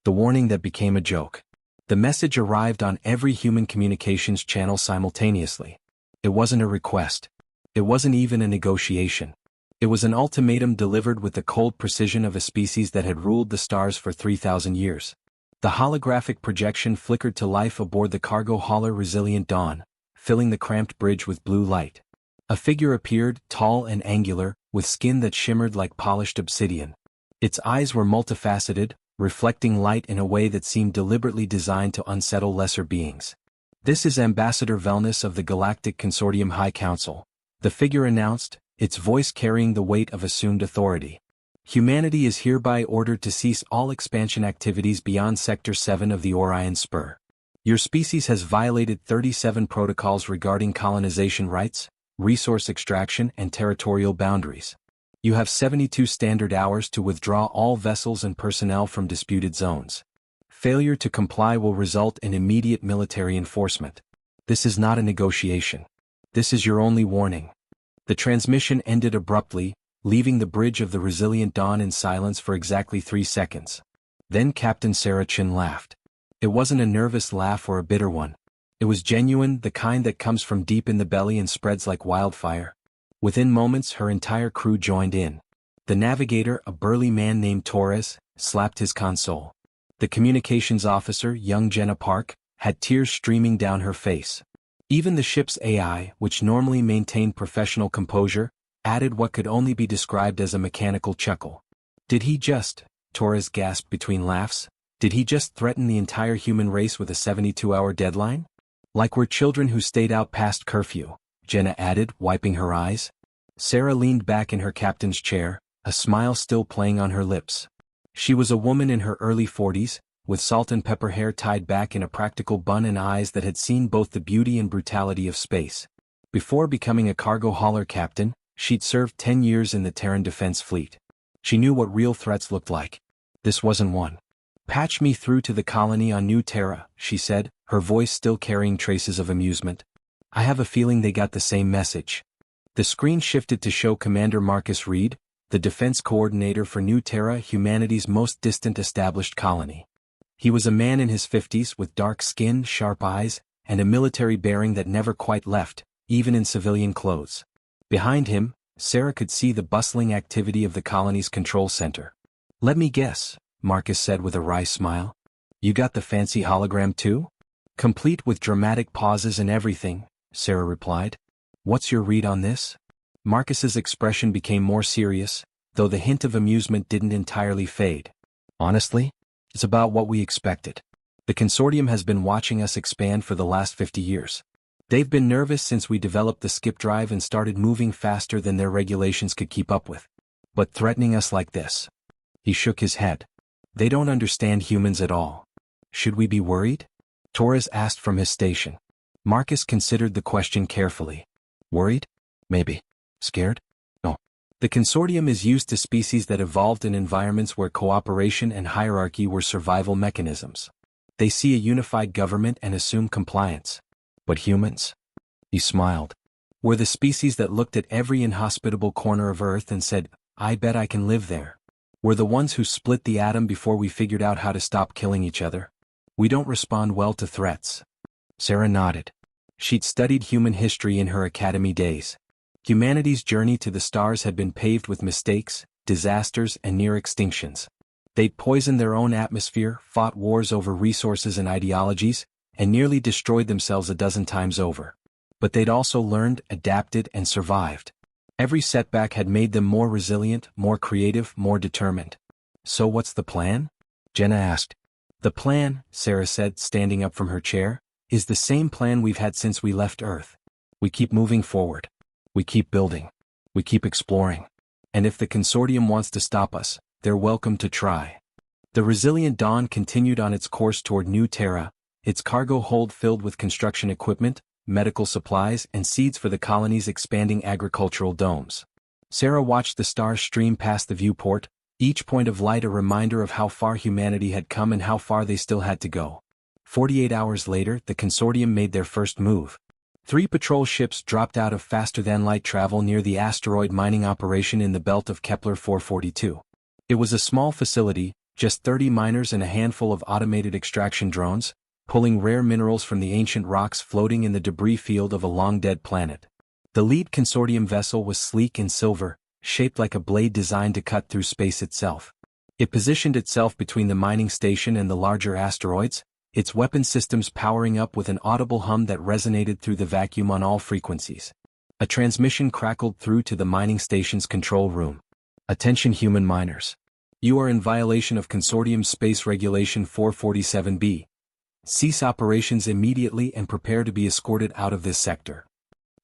The warning that became a joke. The message arrived on every human communications channel simultaneously. It wasn't a request. It wasn't even a negotiation. It was an ultimatum delivered with the cold precision of a species that had ruled the stars for 3,000 years. The holographic projection flickered to life aboard the cargo hauler Resilient Dawn, filling the cramped bridge with blue light. A figure appeared, tall and angular, with skin that shimmered like polished obsidian. Its eyes were multifaceted, reflecting light in a way that seemed deliberately designed to unsettle lesser beings. "This is Ambassador Velnus of the Galactic Consortium High Council," the figure announced, its voice carrying the weight of assumed authority. "Humanity is hereby ordered to cease all expansion activities beyond Sector 7 of the Orion Spur. Your species has violated 37 protocols regarding colonization rights, resource extraction and territorial boundaries. You have 72 standard hours to withdraw all vessels and personnel from disputed zones. Failure to comply will result in immediate military enforcement. This is not a negotiation. This is your only warning." The transmission ended abruptly, leaving the bridge of the Resilient Dawn in silence for exactly 3 seconds. Then Captain Sarah Chin laughed. It wasn't a nervous laugh or a bitter one. It was genuine, the kind that comes from deep in the belly and spreads like wildfire. Within moments her entire crew joined in. The navigator, a burly man named Torres, slapped his console. The communications officer, young Jenna Park, had tears streaming down her face. Even the ship's AI, which normally maintained professional composure, added what could only be described as a mechanical chuckle. "Did he just," Torres gasped between laughs, "did he just threaten the entire human race with a 72-hour deadline? Like we're children who stayed out past curfew," Jenna added, wiping her eyes. Sarah leaned back in her captain's chair, a smile still playing on her lips. She was a woman in her early 40s, with salt and pepper hair tied back in a practical bun and eyes that had seen both the beauty and brutality of space. Before becoming a cargo hauler captain, she'd served 10 years in the Terran Defense Fleet. She knew what real threats looked like. This wasn't one. "Patch me through to the colony on New Terra," she said, her voice still carrying traces of amusement. "I have a feeling they got the same message." The screen shifted to show Commander Marcus Reed, the defense coordinator for New Terra, humanity's most distant established colony. He was a man in his 50s with dark skin, sharp eyes, and a military bearing that never quite left, even in civilian clothes. Behind him, Sarah could see the bustling activity of the colony's control center. "Let me guess," Marcus said with a wry smile. "You got the fancy hologram too?" "Complete with dramatic pauses and everything," Sarah replied. "What's your read on this?" Marcus's expression became more serious, though the hint of amusement didn't entirely fade. "Honestly, it's about what we expected. The consortium has been watching us expand for the last 50 years. They've been nervous since we developed the skip drive and started moving faster than their regulations could keep up with. But threatening us like this." He shook his head. "They don't understand humans at all." "Should we be worried?" Torres asked from his station. Marcus considered the question carefully. "Worried? Maybe. Scared? No. The consortium is used to species that evolved in environments where cooperation and hierarchy were survival mechanisms. They see a unified government and assume compliance. But humans?" He smiled. "We're the species that looked at every inhospitable corner of Earth and said, 'I bet I can live there.' We're the ones who split the atom before we figured out how to stop killing each other. We don't respond well to threats." Sarah nodded. She'd studied human history in her academy days. Humanity's journey to the stars had been paved with mistakes, disasters, and near extinctions. They'd poisoned their own atmosphere, fought wars over resources and ideologies, and nearly destroyed themselves a dozen times over. But they'd also learned, adapted, and survived. Every setback had made them more resilient, more creative, more determined. "So what's the plan?" Jenna asked. "The plan," Sarah said, standing up from her chair, "is the same plan we've had since we left Earth. We keep moving forward. We keep building. We keep exploring. And if the consortium wants to stop us, they're welcome to try." The Resilient Dawn continued on its course toward New Terra, its cargo hold filled with construction equipment, medical supplies, and seeds for the colony's expanding agricultural domes. Sarah watched the stars stream past the viewport, each point of light a reminder of how far humanity had come and how far they still had to go. 48 hours later, the consortium made their first move. 3 patrol ships dropped out of faster-than-light travel near the asteroid mining operation in the belt of Kepler 442. It was a small facility, Just 30 miners and a handful of automated extraction drones, pulling rare minerals from the ancient rocks floating in the debris field of a long-dead planet. The lead consortium vessel was sleek in silver, shaped like a blade designed to cut through space itself. It positioned itself between the mining station and the larger asteroids, its weapon systems powering up with an audible hum that resonated through the vacuum on all frequencies. A transmission crackled through to the mining station's control room. Attention human miners. You are in violation of Consortium Space Regulation 447B. Cease operations immediately and prepare to be escorted out of this sector.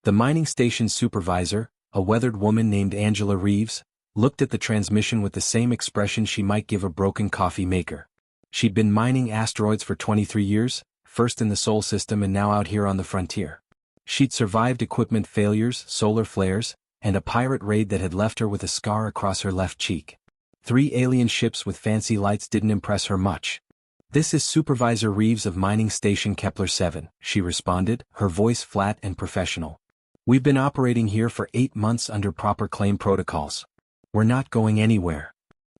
The mining station's supervisor, a weathered woman named Angela Reeves, looked at the transmission with the same expression she might give a broken coffee maker. She'd been mining asteroids for 23 years, first in the Sol system and now out here on the frontier. She'd survived equipment failures, solar flares, and a pirate raid that had left her with a scar across her left cheek. 3 alien ships with fancy lights didn't impress her much. "This is Supervisor Reeves of Mining Station Kepler 7, she responded, her voice flat and professional. "We've been operating here for 8 months under proper claim protocols. We're not going anywhere."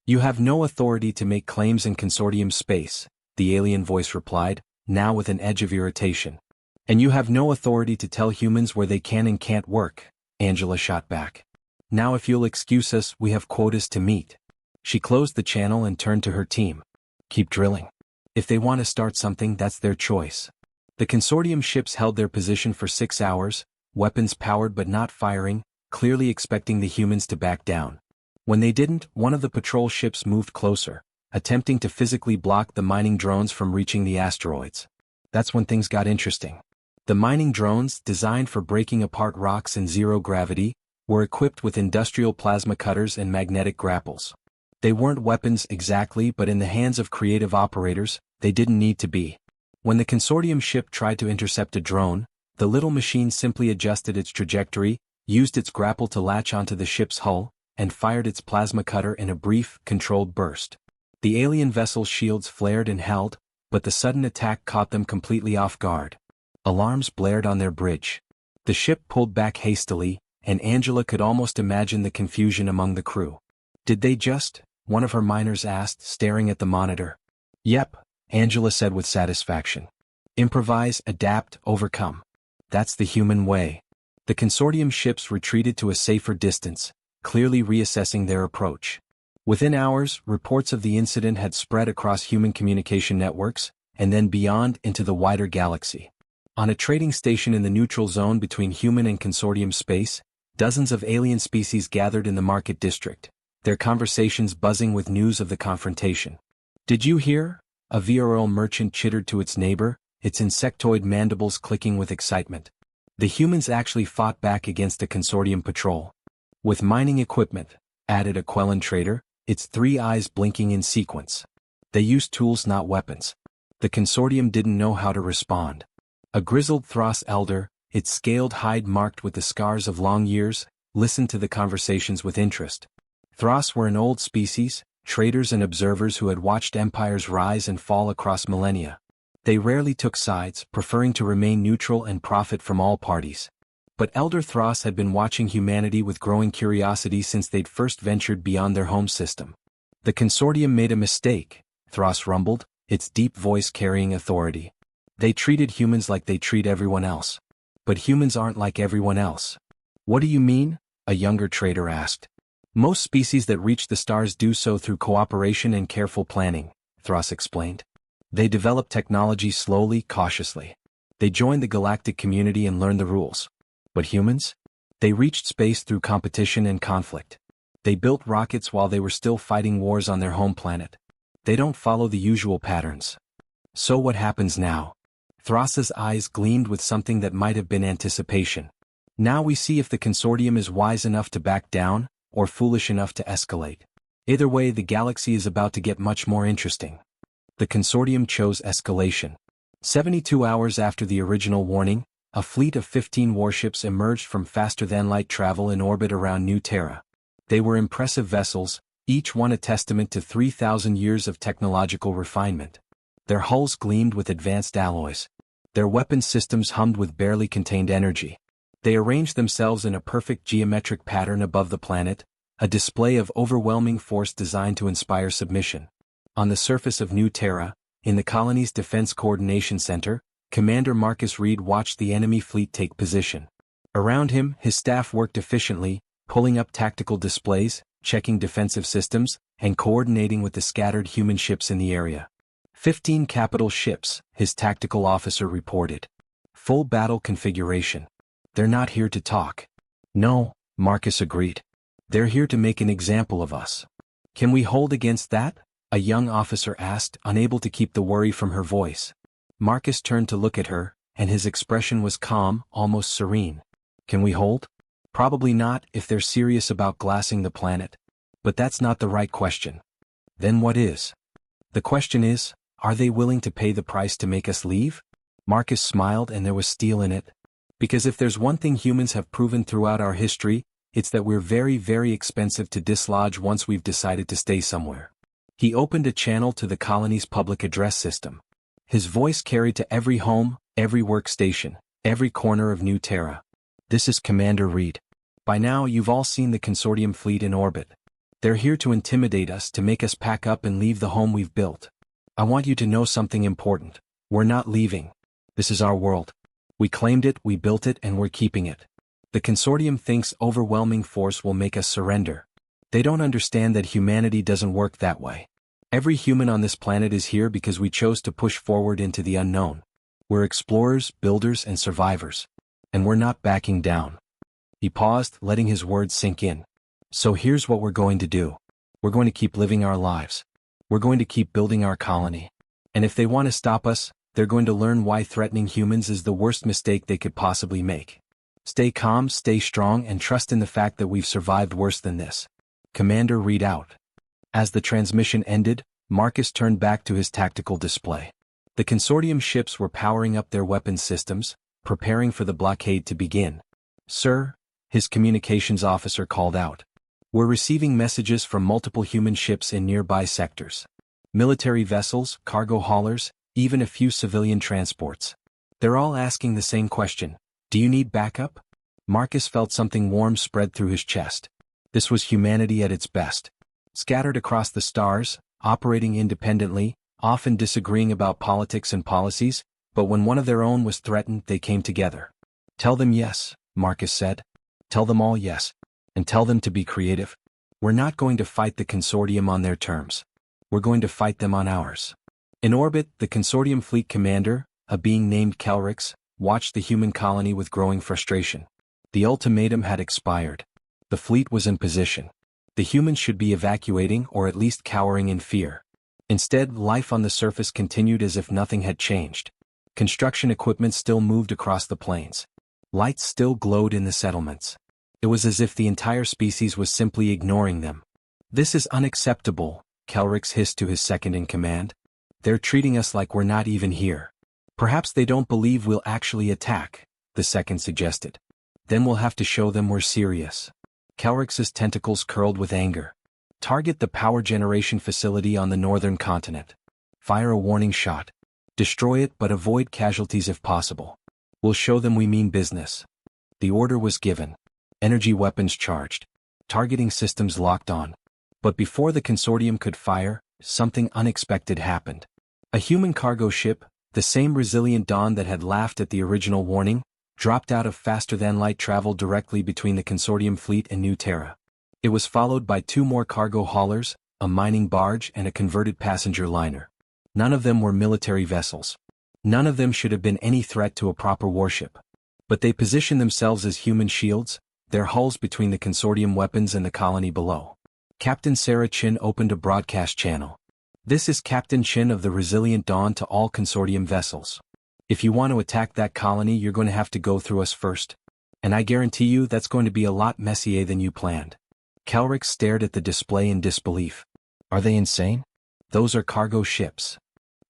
"You have no authority to make claims in consortium space," the alien voice replied, now with an edge of irritation. "And you have no authority to tell humans where they can and can't work," Angela shot back. "Now if you'll excuse us, we have quotas to meet." She closed the channel and turned to her team. "Keep drilling. If they want to start something, that's their choice." The consortium ships held their position for 6 hours, weapons powered but not firing, clearly expecting the humans to back down. When they didn't, one of the patrol ships moved closer, attempting to physically block the mining drones from reaching the asteroids. That's when things got interesting. The mining drones, designed for breaking apart rocks in zero gravity, were equipped with industrial plasma cutters and magnetic grapples. They weren't weapons exactly, but in the hands of creative operators, they didn't need to be. When the consortium ship tried to intercept a drone, the little machine simply adjusted its trajectory, used its grapple to latch onto the ship's hull, and fired its plasma cutter in a brief, controlled burst. The alien vessel's shields flared and held, but the sudden attack caught them completely off guard. Alarms blared on their bridge. The ship pulled back hastily, and Angela could almost imagine the confusion among the crew. "Did they just?" one of her miners asked, staring at the monitor. "Yep," Angela said with satisfaction. "Improvise, adapt, overcome. That's the human way." The consortium ships retreated to a safer distance, clearly reassessing their approach. Within hours, reports of the incident had spread across human communication networks, and then beyond into the wider galaxy. On a trading station in the neutral zone between human and consortium space, dozens of alien species gathered in the market district, their conversations buzzing with news of the confrontation. "Did you hear?" a VRL merchant chittered to its neighbor, its insectoid mandibles clicking with excitement. "The humans actually fought back against a consortium patrol. With mining equipment," added a Quellan trader, its 3 eyes blinking in sequence. "They used tools, not weapons." The consortium didn't know how to respond. A grizzled Thros elder, its scaled hide marked with the scars of long years, listened to the conversations with interest. Thros were an old species, traders and observers who had watched empires rise and fall across millennia. They rarely took sides, preferring to remain neutral and profit from all parties. But Elder Thros had been watching humanity with growing curiosity since they'd first ventured beyond their home system. "The consortium made a mistake," Thros rumbled, its deep voice carrying authority. "They treated humans like they treat everyone else. But humans aren't like everyone else." "What do you mean?" a younger trader asked. "Most species that reach the stars do so through cooperation and careful planning," Thros explained. "They develop technology slowly, cautiously. They joined the galactic community and learned the rules. But humans? They reached space through competition and conflict. They built rockets while they were still fighting wars on their home planet. They don't follow the usual patterns." "So what happens now?" Thros's eyes gleamed with something that might have been anticipation. "Now we see if the consortium is wise enough to back down, or foolish enough to escalate. Either way, the galaxy is about to get much more interesting." The consortium chose escalation. 72 hours after the original warning, a fleet of 15 warships emerged from faster-than-light travel in orbit around New Terra. They were impressive vessels, each one a testament to 3,000 years of technological refinement. Their hulls gleamed with advanced alloys. Their weapon systems hummed with barely contained energy. They arranged themselves in a perfect geometric pattern above the planet, a display of overwhelming force designed to inspire submission. On the surface of New Terra, in the colony's Defense Coordination Center, Commander Marcus Reed watched the enemy fleet take position. Around him, his staff worked efficiently, pulling up tactical displays, checking defensive systems, and coordinating with the scattered human ships in the area. 15 capital ships, his tactical officer reported. Full battle configuration. They're not here to talk. No, Marcus agreed. They're here to make an example of us. Can we hold against that? A young officer asked, unable to keep the worry from her voice. Marcus turned to look at her, and his expression was calm, almost serene. Can we hold? Probably not if they're serious about glassing the planet. But that's not the right question. Then what is? The question is, are they willing to pay the price to make us leave? Marcus smiled, and there was steel in it. Because if there's one thing humans have proven throughout our history, it's that we're very, very expensive to dislodge once we've decided to stay somewhere. He opened a channel to the colony's public address system. His voice carried to every home, every workstation, every corner of New Terra. This is Commander Reed. By now you've all seen the Consortium fleet in orbit. They're here to intimidate us, to make us pack up and leave the home we've built. I want you to know something important. We're not leaving. This is our world. We claimed it, we built it, and we're keeping it. The Consortium thinks overwhelming force will make us surrender. They don't understand that humanity doesn't work that way. Every human on this planet is here because we chose to push forward into the unknown. We're explorers, builders, and survivors. And we're not backing down. He paused, letting his words sink in. So here's what we're going to do. We're going to keep living our lives. We're going to keep building our colony. And if they want to stop us, they're going to learn why threatening humans is the worst mistake they could possibly make. Stay calm, stay strong, and trust in the fact that we've survived worse than this. Commander Reed out. As the transmission ended, Marcus turned back to his tactical display. The Consortium ships were powering up their weapons systems, preparing for the blockade to begin. Sir, his communications officer called out. We're receiving messages from multiple human ships in nearby sectors. Military vessels, cargo haulers, even a few civilian transports. They're all asking the same question. Do you need backup? Marcus felt something warm spread through his chest. This was humanity at its best. Scattered across the stars, operating independently, often disagreeing about politics and policies, but when one of their own was threatened, they came together. Tell them yes, Marcus said. Tell them all yes. And tell them to be creative. We're not going to fight the Consortium on their terms. We're going to fight them on ours. In orbit, the Consortium fleet commander, a being named Kelrix, watched the human colony with growing frustration. The ultimatum had expired. The fleet was in position. The humans should be evacuating or at least cowering in fear. Instead, life on the surface continued as if nothing had changed. Construction equipment still moved across the plains. Lights still glowed in the settlements. It was as if the entire species was simply ignoring them. This is unacceptable, Kelrix hissed to his second-in-command. They're treating us like we're not even here. Perhaps they don't believe we'll actually attack, the second suggested. Then we'll have to show them we're serious. Kelrix's tentacles curled with anger. Target the power generation facility on the northern continent. Fire a warning shot. Destroy it, but avoid casualties if possible. We'll show them we mean business. The order was given. Energy weapons charged. Targeting systems locked on. But before the Consortium could fire, something unexpected happened. A human cargo ship, the same resilient Dawn that had laughed at the original warning, dropped out of faster-than-light travel directly between the Consortium fleet and New Terra. It was followed by two more cargo haulers, a mining barge and a converted passenger liner. None of them were military vessels. None of them should have been any threat to a proper warship. But they positioned themselves as human shields, their hulls between the Consortium weapons and the colony below. Captain Sarah Chin opened a broadcast channel. This is Captain Chin of the Resilient Dawn to all Consortium vessels. If you want to attack that colony, you're going to have to go through us first. And I guarantee you that's going to be a lot messier than you planned. Kelrix stared at the display in disbelief. Are they insane? Those are cargo ships.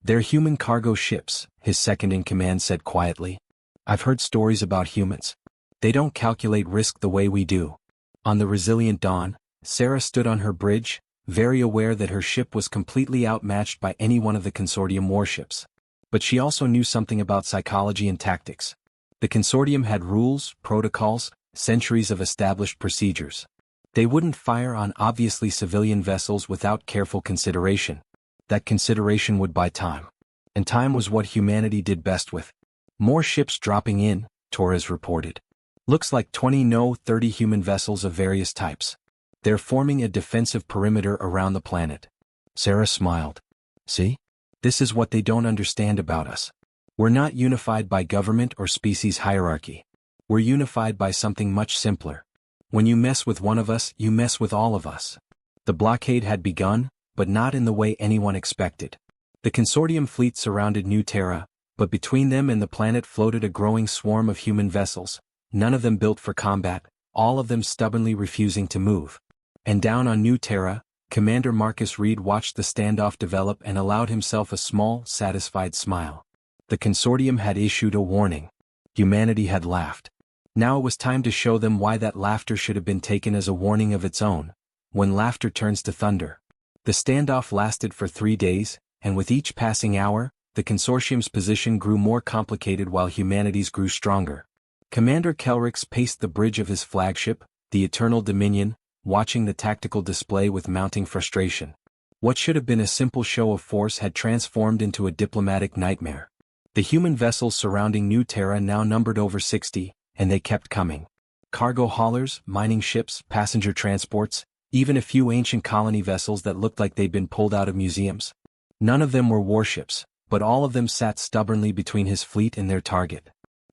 They're human cargo ships, his second-in-command said quietly. I've heard stories about humans. They don't calculate risk the way we do. On the Resilient Dawn, Sarah stood on her bridge, very aware that her ship was completely outmatched by any one of the Consortium warships. But she also knew something about psychology and tactics. The Consortium had rules, protocols, centuries of established procedures. They wouldn't fire on obviously civilian vessels without careful consideration. That consideration would buy time. And time was what humanity did best with. More ships dropping in, Torres reported. Looks like 30 human vessels of various types. They're forming a defensive perimeter around the planet. Sarah smiled. See? This is what they don't understand about us. We're not unified by government or species hierarchy. We're unified by something much simpler. When you mess with one of us, you mess with all of us. The blockade had begun, but not in the way anyone expected. The consortium fleet surrounded New Terra, but between them and the planet floated a growing swarm of human vessels, none of them built for combat, all of them stubbornly refusing to move. And down on New Terra, Commander Marcus Reed watched the standoff develop and allowed himself a small, satisfied smile. The consortium had issued a warning. Humanity had laughed. Now it was time to show them why that laughter should have been taken as a warning of its own, when laughter turns to thunder. The standoff lasted for 3 days, and with each passing hour, the consortium's position grew more complicated while humanity's grew stronger. Commander Kelrix paced the bridge of his flagship, the Eternal Dominion, watching the tactical display with mounting frustration. What should have been a simple show of force had transformed into a diplomatic nightmare. The human vessels surrounding New Terra now numbered over 60, and they kept coming. Cargo haulers, mining ships, passenger transports, even a few ancient colony vessels that looked like they'd been pulled out of museums. None of them were warships, but all of them sat stubbornly between his fleet and their target.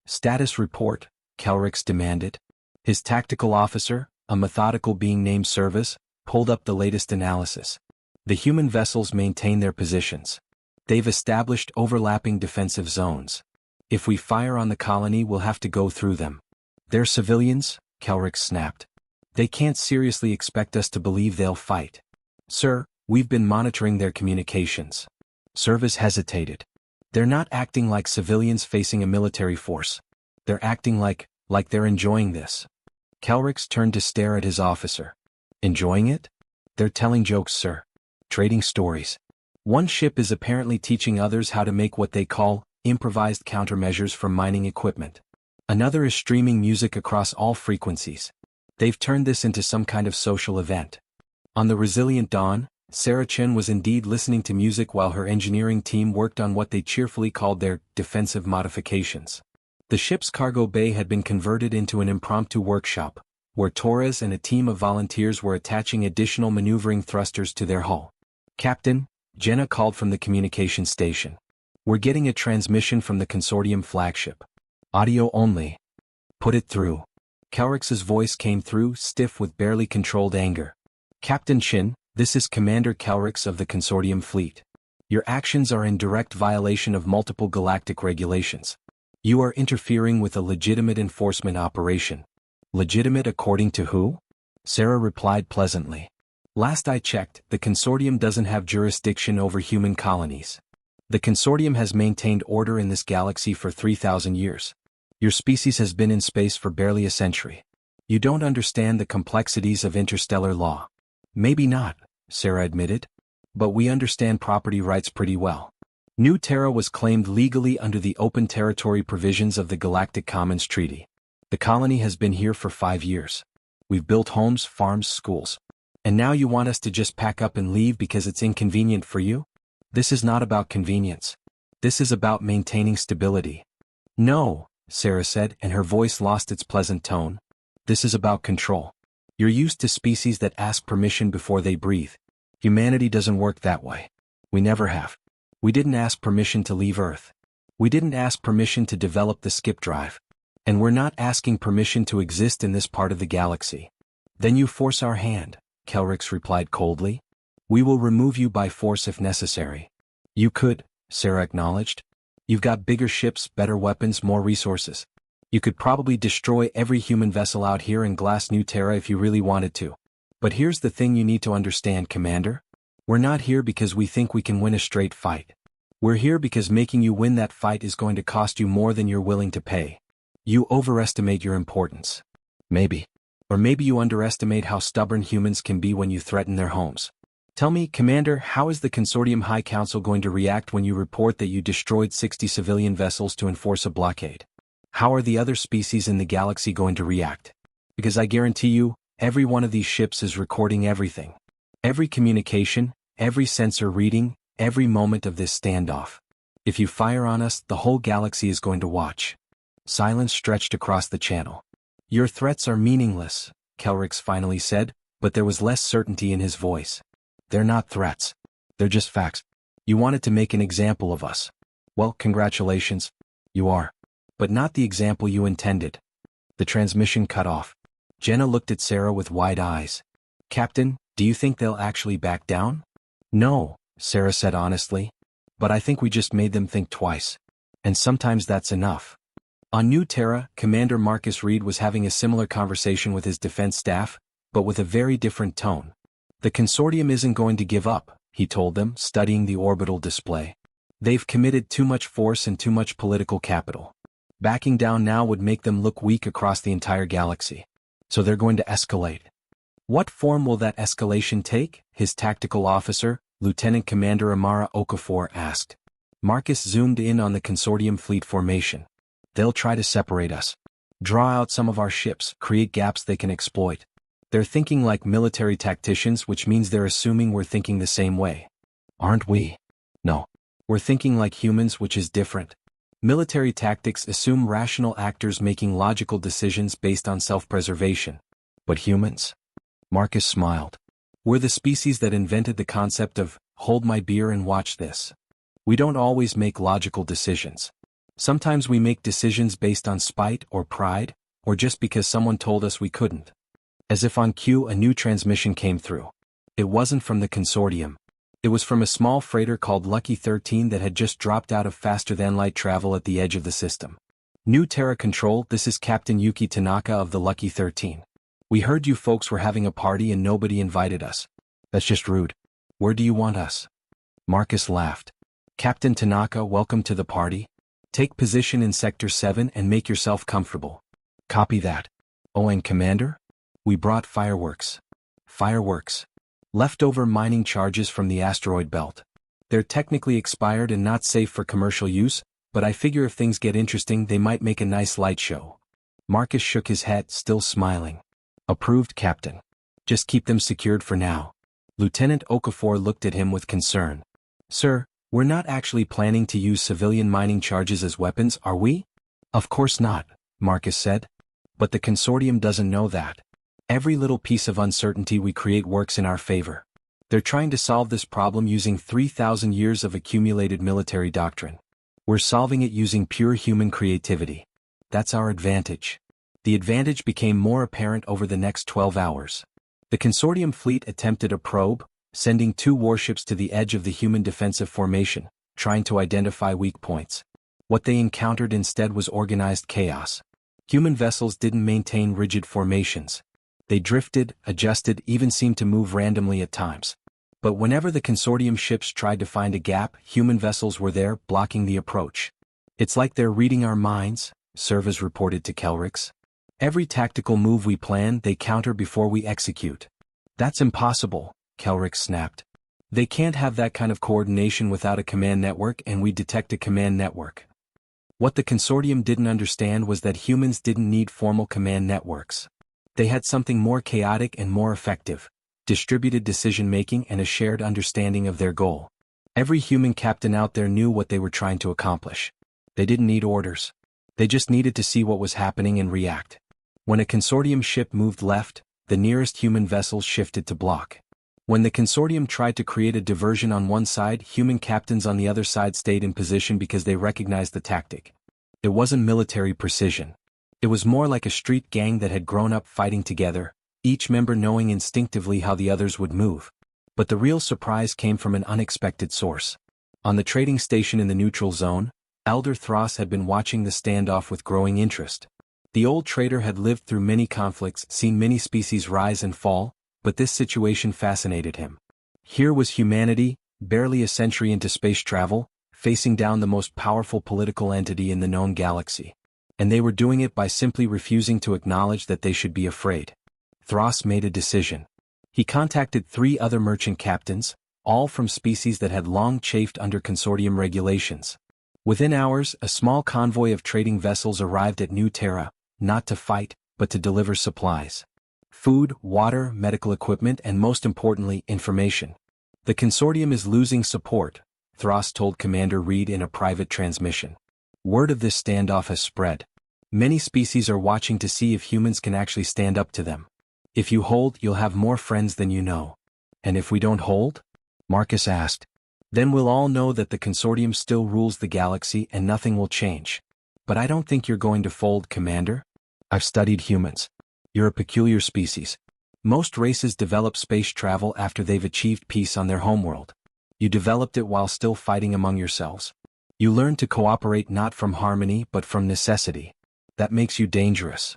Status report, Kelrix demanded. His tactical officer, a methodical being named Service, pulled up the latest analysis. The human vessels maintain their positions. They've established overlapping defensive zones. If we fire on the colony, we'll have to go through them. They're civilians, Kelrix snapped. They can't seriously expect us to believe they'll fight. Sir, we've been monitoring their communications. Service hesitated. They're not acting like civilians facing a military force. They're acting like they're enjoying this. Kelrix turned to stare at his officer. Enjoying it? They're telling jokes, sir. Trading stories. One ship is apparently teaching others how to make what they call improvised countermeasures from mining equipment. Another is streaming music across all frequencies. They've turned this into some kind of social event. On the Resilient Dawn, Sarah Chen was indeed listening to music while her engineering team worked on what they cheerfully called their defensive modifications. The ship's cargo bay had been converted into an impromptu workshop, where Torres and a team of volunteers were attaching additional maneuvering thrusters to their hull. Captain, Jenna called from the communication station. We're getting a transmission from the consortium flagship. Audio only. Put it through. Kelrix's voice came through, stiff with barely controlled anger. Captain Chin, this is Commander Kelrix of the consortium fleet. Your actions are in direct violation of multiple galactic regulations. You are interfering with a legitimate enforcement operation. Legitimate according to who? Sarah replied pleasantly. Last I checked, the consortium doesn't have jurisdiction over human colonies. The consortium has maintained order in this galaxy for 3,000 years. Your species has been in space for barely a century. You don't understand the complexities of interstellar law. Maybe not, Sarah admitted. But we understand property rights pretty well. New Terra was claimed legally under the open territory provisions of the Galactic Commons Treaty. The colony has been here for 5 years. We've built homes, farms, schools. And now you want us to just pack up and leave because it's inconvenient for you? This is not about convenience. This is about maintaining stability. No, Sarah said, and her voice lost its pleasant tone. This is about control. You're used to species that ask permission before they breathe. Humanity doesn't work that way. We never have. We didn't ask permission to leave Earth. We didn't ask permission to develop the skip drive. And we're not asking permission to exist in this part of the galaxy. Then you force our hand, Kelrix replied coldly. We will remove you by force if necessary. You could, Sarah acknowledged. You've got bigger ships, better weapons, more resources. You could probably destroy every human vessel out here and glass New Terra if you really wanted to. But here's the thing you need to understand, Commander. We're not here because we think we can win a straight fight. We're here because making you win that fight is going to cost you more than you're willing to pay. You overestimate your importance. Maybe. Or maybe you underestimate how stubborn humans can be when you threaten their homes. Tell me, Commander, how is the Consortium High Council going to react when you report that you destroyed 60 civilian vessels to enforce a blockade? How are the other species in the galaxy going to react? Because I guarantee you, every one of these ships is recording everything. Every communication, every sensor reading, every moment of this standoff. If you fire on us, the whole galaxy is going to watch. Silence stretched across the channel. Your threats are meaningless, Kelrix finally said, but there was less certainty in his voice. They're not threats. They're just facts. You wanted to make an example of us. Well, congratulations. You are. But not the example you intended. The transmission cut off. Jenna looked at Sarah with wide eyes. Captain, do you think they'll actually back down? No, Sarah said honestly. But I think we just made them think twice. And sometimes that's enough. On New Terra, Commander Marcus Reed was having a similar conversation with his defense staff, but with a very different tone. The consortium isn't going to give up, he told them, studying the orbital display. They've committed too much force and too much political capital. Backing down now would make them look weak across the entire galaxy. So they're going to escalate. What form will that escalation take? His tactical officer, Lieutenant Commander Amara Okafor, asked. Marcus zoomed in on the consortium fleet formation. They'll try to separate us. Draw out some of our ships, create gaps they can exploit. They're thinking like military tacticians, which means they're assuming we're thinking the same way. Aren't we? No. We're thinking like humans, which is different. Military tactics assume rational actors making logical decisions based on self-preservation. But humans? Marcus smiled. We're the species that invented the concept of, hold my beer and watch this. We don't always make logical decisions. Sometimes we make decisions based on spite or pride, or just because someone told us we couldn't. As if on cue, a new transmission came through. It wasn't from the consortium. It was from a small freighter called Lucky 13 that had just dropped out of faster-than-light travel at the edge of the system. New Terra Control, this is Captain Yuki Tanaka of the Lucky 13. We heard you folks were having a party and nobody invited us. That's just rude. Where do you want us? Marcus laughed. Captain Tanaka, welcome to the party. Take position in Sector 7 and make yourself comfortable. Copy that. Oh, and Commander? We brought fireworks. Fireworks. Leftover mining charges from the asteroid belt. They're technically expired and not safe for commercial use, but I figure if things get interesting they might make a nice light show. Marcus shook his head, still smiling. Approved, Captain. Just keep them secured for now. Lieutenant Okafor looked at him with concern. Sir, we're not actually planning to use civilian mining charges as weapons, are we? Of course not, Marcus said. But the consortium doesn't know that. Every little piece of uncertainty we create works in our favor. They're trying to solve this problem using 3,000 years of accumulated military doctrine. We're solving it using pure human creativity. That's our advantage. The advantage became more apparent over the next 12 hours. The consortium fleet attempted a probe, sending 2 warships to the edge of the human defensive formation, trying to identify weak points. What they encountered instead was organized chaos. Human vessels didn't maintain rigid formations. They drifted, adjusted, even seemed to move randomly at times. But whenever the consortium ships tried to find a gap, human vessels were there, blocking the approach. It's like they're reading our minds, Servas reported to Kelrix. Every tactical move we plan, they counter before we execute. That's impossible, Kelrix snapped. They can't have that kind of coordination without a command network, and we detect a command network. What the consortium didn't understand was that humans didn't need formal command networks. They had something more chaotic and more effective: distributed decision-making and a shared understanding of their goal. Every human captain out there knew what they were trying to accomplish. They didn't need orders. They just needed to see what was happening and react. When a consortium ship moved left, the nearest human vessels shifted to block. When the consortium tried to create a diversion on one side, human captains on the other side stayed in position because they recognized the tactic. It wasn't military precision. It was more like a street gang that had grown up fighting together, each member knowing instinctively how the others would move. But the real surprise came from an unexpected source. On the trading station in the neutral zone, Elder Thras had been watching the standoff with growing interest. The old trader had lived through many conflicts, seen many species rise and fall, but this situation fascinated him. Here was humanity, barely a century into space travel, facing down the most powerful political entity in the known galaxy. And they were doing it by simply refusing to acknowledge that they should be afraid. Thras made a decision. He contacted 3 other merchant captains, all from species that had long chafed under consortium regulations. Within hours, a small convoy of trading vessels arrived at New Terra, not to fight, but to deliver supplies. Food, water, medical equipment, and most importantly, information. The consortium is losing support, Thros told Commander Reed in a private transmission. Word of this standoff has spread. Many species are watching to see if humans can actually stand up to them. If you hold, you'll have more friends than you know. And if we don't hold? Marcus asked. Then we'll all know that the consortium still rules the galaxy and nothing will change. But I don't think you're going to fold, Commander. I've studied humans. You're a peculiar species. Most races develop space travel after they've achieved peace on their homeworld. You developed it while still fighting among yourselves. You learned to cooperate not from harmony but from necessity. That makes you dangerous.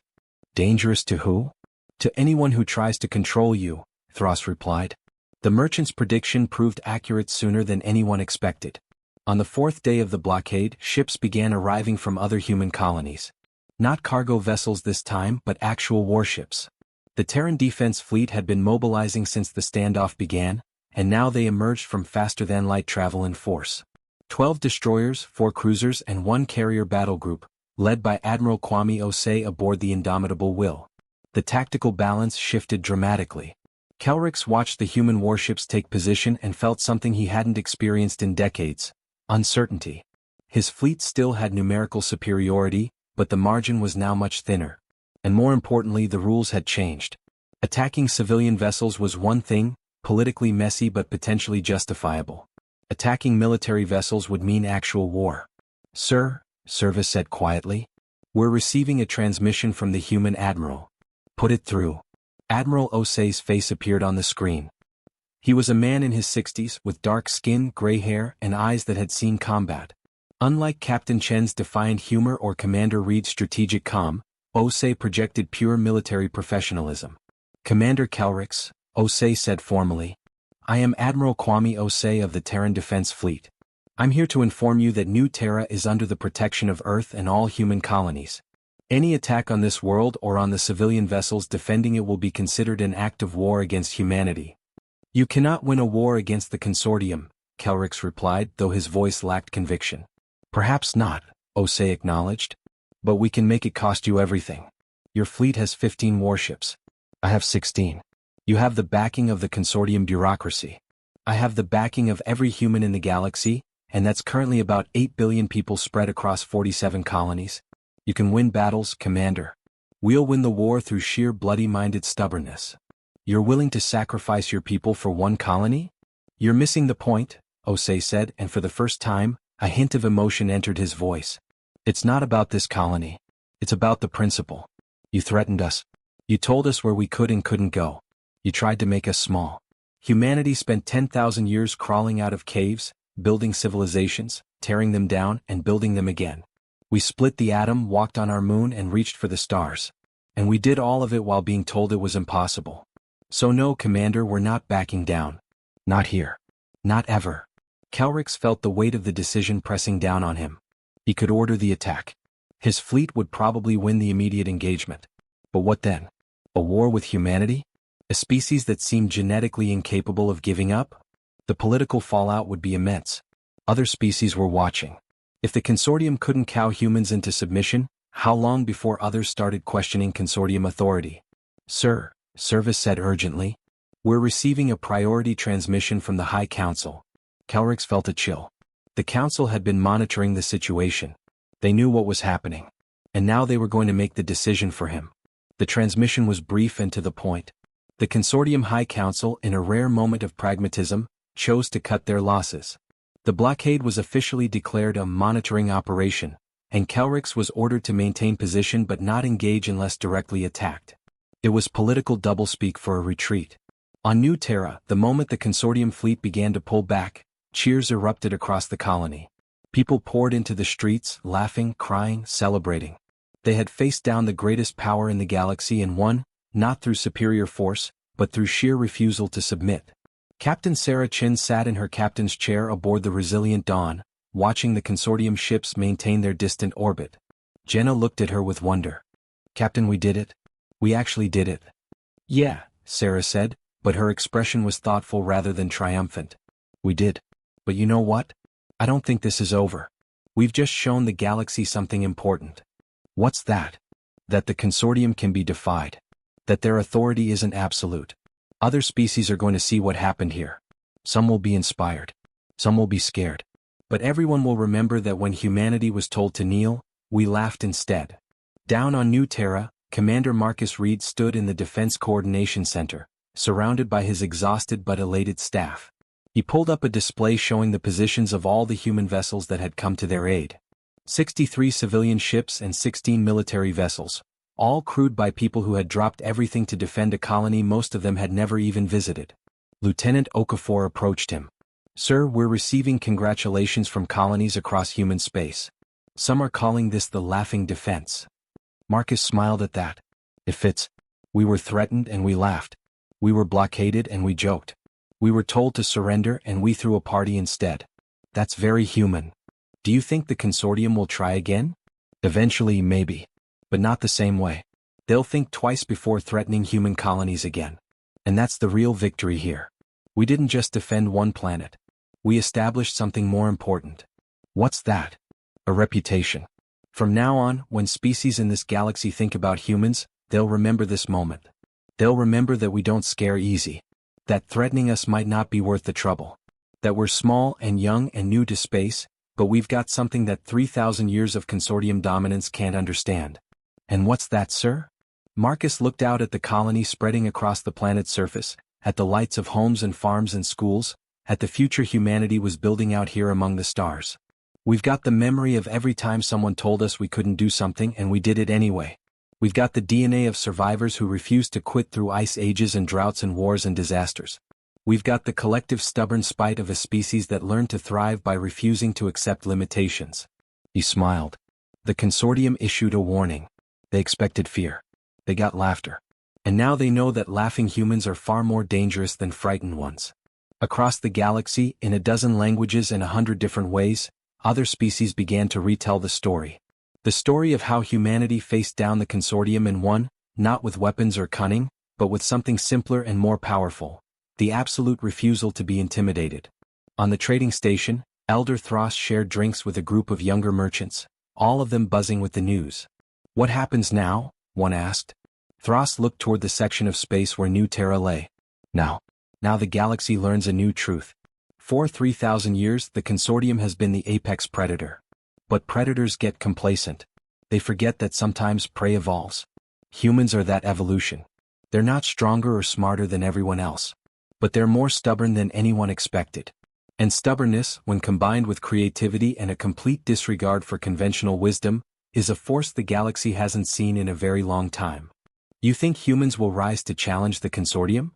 Dangerous to who? To anyone who tries to control you, Thros replied. The merchant's prediction proved accurate sooner than anyone expected. On the fourth day of the blockade, ships began arriving from other human colonies. Not cargo vessels this time, but actual warships. The Terran Defense Fleet had been mobilizing since the standoff began, and now they emerged from faster-than-light travel in force. 12 destroyers, 4 cruisers and 1 carrier battle group, led by Admiral Kwame Osei aboard the indomitable Will. The tactical balance shifted dramatically. Kelrix watched the human warships take position and felt something he hadn't experienced in decades: uncertainty. His fleet still had numerical superiority, but the margin was now much thinner. And more importantly, the rules had changed. Attacking civilian vessels was one thing, politically messy but potentially justifiable. Attacking military vessels would mean actual war. Sir, Service said quietly. We're receiving a transmission from the human admiral. Put it through. Admiral Osei's face appeared on the screen. He was a man in his 60s, with dark skin, gray hair, and eyes that had seen combat. Unlike Captain Chen's defiant humor or Commander Reed's strategic calm, Osei projected pure military professionalism. Commander Kelrix, Osei said formally. I am Admiral Kwame Osei of the Terran Defense Fleet. I'm here to inform you that New Terra is under the protection of Earth and all human colonies. Any attack on this world or on the civilian vessels defending it will be considered an act of war against humanity. You cannot win a war against the consortium, Kelrix replied, though his voice lacked conviction. Perhaps not, Osei acknowledged. But we can make it cost you everything. Your fleet has 15 warships. I have 16. You have the backing of the consortium bureaucracy. I have the backing of every human in the galaxy, and that's currently about 8 billion people spread across 47 colonies. You can win battles, Commander. We'll win the war through sheer bloody-minded stubbornness. You're willing to sacrifice your people for one colony? You're missing the point, Osei said, and for the first time, a hint of emotion entered his voice. It's not about this colony. It's about the principle. You threatened us. You told us where we could and couldn't go. You tried to make us small. Humanity spent 10,000 years crawling out of caves, building civilizations, tearing them down, and building them again. We split the atom, walked on our moon, and reached for the stars. And we did all of it while being told it was impossible. So no, Commander, we're not backing down. Not here. Not ever. Kelrix felt the weight of the decision pressing down on him. He could order the attack. His fleet would probably win the immediate engagement. But what then? A war with humanity? A species that seemed genetically incapable of giving up? The political fallout would be immense. Other species were watching. If the consortium couldn't cow humans into submission, how long before others started questioning consortium authority? Sir, Service said urgently. We're receiving a priority transmission from the High Council. Kelrix felt a chill. The Council had been monitoring the situation. They knew what was happening. And now they were going to make the decision for him. The transmission was brief and to the point. The Consortium High Council, in a rare moment of pragmatism, chose to cut their losses. The blockade was officially declared a monitoring operation, and Kelrix was ordered to maintain position but not engage unless directly attacked. It was political doublespeak for a retreat. On New Terra, the moment the Consortium fleet began to pull back, cheers erupted across the colony. People poured into the streets, laughing, crying, celebrating. They had faced down the greatest power in the galaxy and won, not through superior force, but through sheer refusal to submit. Captain Sarah Chin sat in her captain's chair aboard the resilient Dawn, watching the consortium ships maintain their distant orbit. Jenna looked at her with wonder. Captain, we did it. We actually did it. Yeah, Sarah said, but her expression was thoughtful rather than triumphant. We did. But you know what? I don't think this is over. We've just shown the galaxy something important. What's that? That the consortium can be defied. That their authority isn't absolute. Other species are going to see what happened here. Some will be inspired. Some will be scared. But everyone will remember that when humanity was told to kneel, we laughed instead. Down on New Terra, Commander Marcus Reed stood in the Defense Coordination Center, surrounded by his exhausted but elated staff. He pulled up a display showing the positions of all the human vessels that had come to their aid. 63 civilian ships and 16 military vessels, all crewed by people who had dropped everything to defend a colony most of them had never even visited. Lieutenant Okafor approached him. "Sir, we're receiving congratulations from colonies across human space. Some are calling this the laughing defense." Marcus smiled at that. "It fits. We were threatened and we laughed. We were blockaded and we joked. We were told to surrender and we threw a party instead. That's very human. Do you think the consortium will try again? Eventually, maybe. But not the same way. They'll think twice before threatening human colonies again. And that's the real victory here. We didn't just defend one planet. We established something more important." "What's that?" "A reputation. From now on, when species in this galaxy think about humans, they'll remember this moment. They'll remember that we don't scare easy. That threatening us might not be worth the trouble. That we're small and young and new to space, but we've got something that 3,000 years of consortium dominance can't understand." "And what's that, sir?" Marcus looked out at the colony spreading across the planet's surface, at the lights of homes and farms and schools, at the future humanity was building out here among the stars. "We've got the memory of every time someone told us we couldn't do something and we did it anyway. We've got the DNA of survivors who refused to quit through ice ages and droughts and wars and disasters. We've got the collective stubborn spite of a species that learned to thrive by refusing to accept limitations." He smiled. The consortium issued a warning. They expected fear. They got laughter. And now they know that laughing humans are far more dangerous than frightened ones. Across the galaxy, in a dozen languages and 100 different ways, other species began to retell the story. The story of how humanity faced down the consortium and won, not with weapons or cunning, but with something simpler and more powerful: the absolute refusal to be intimidated. On the trading station, Elder Thros shared drinks with a group of younger merchants, all of them buzzing with the news. "What happens now?" one asked. Thros looked toward the section of space where New Terra lay. Now the galaxy learns a new truth. For 3,000 years, the consortium has been the apex predator. But predators get complacent. They forget that sometimes prey evolves. Humans are that evolution. They're not stronger or smarter than everyone else. But they're more stubborn than anyone expected. And stubbornness, when combined with creativity and a complete disregard for conventional wisdom, is a force the galaxy hasn't seen in a very long time. You think humans will rise to challenge the consortium?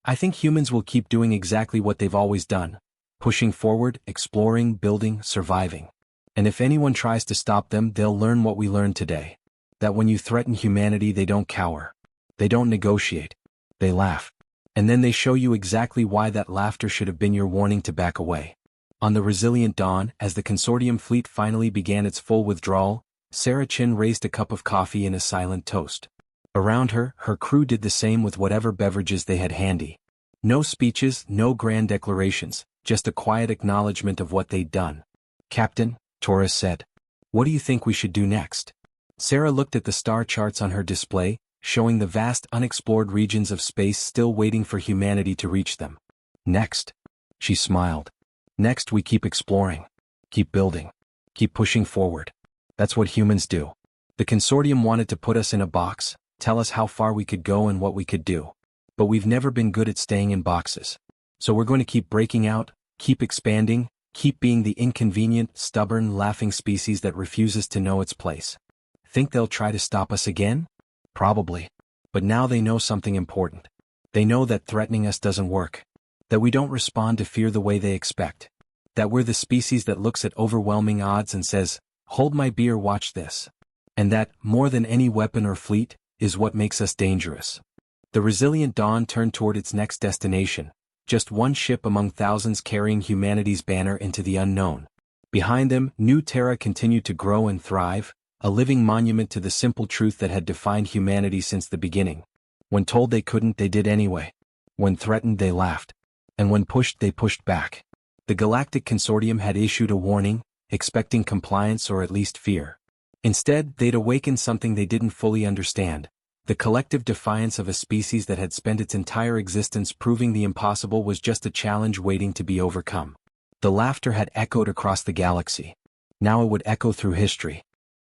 I think humans will keep doing exactly what they've always done. Pushing forward, exploring, building, surviving. And if anyone tries to stop them, they'll learn what we learned today. That when you threaten humanity, they don't cower. They don't negotiate. They laugh. And then they show you exactly why that laughter should have been your warning to back away. On the resilient dawn, as the consortium fleet finally began its full withdrawal, Sarah Chin raised a cup of coffee in a silent toast. Around her, her crew did the same with whatever beverages they had handy. No speeches, no grand declarations, just a quiet acknowledgement of what they'd done. "Captain," Taurus said, "what do you think we should do next?" Sarah looked at the star charts on her display, showing the vast unexplored regions of space still waiting for humanity to reach them. "Next?" She smiled. "Next we keep exploring. Keep building. Keep pushing forward. That's what humans do. The consortium wanted to put us in a box, tell us how far we could go and what we could do. But we've never been good at staying in boxes. So we're going to keep breaking out, keep expanding, keep being the inconvenient, stubborn, laughing species that refuses to know its place." Think they'll try to stop us again? Probably. But now they know something important. They know that threatening us doesn't work. That we don't respond to fear the way they expect. That we're the species that looks at overwhelming odds and says, "Hold my beer, watch this." And that, more than any weapon or fleet, is what makes us dangerous. The resilient dawn turned toward its next destination, just one ship among thousands carrying humanity's banner into the unknown. Behind them, New Terra continued to grow and thrive, a living monument to the simple truth that had defined humanity since the beginning. When told they couldn't, they did anyway. When threatened, they laughed. And when pushed, they pushed back. The Galactic Consortium had issued a warning, expecting compliance or at least fear. Instead, they'd awakened something they didn't fully understand. The collective defiance of a species that had spent its entire existence proving the impossible was just a challenge waiting to be overcome. The laughter had echoed across the galaxy. Now it would echo through history.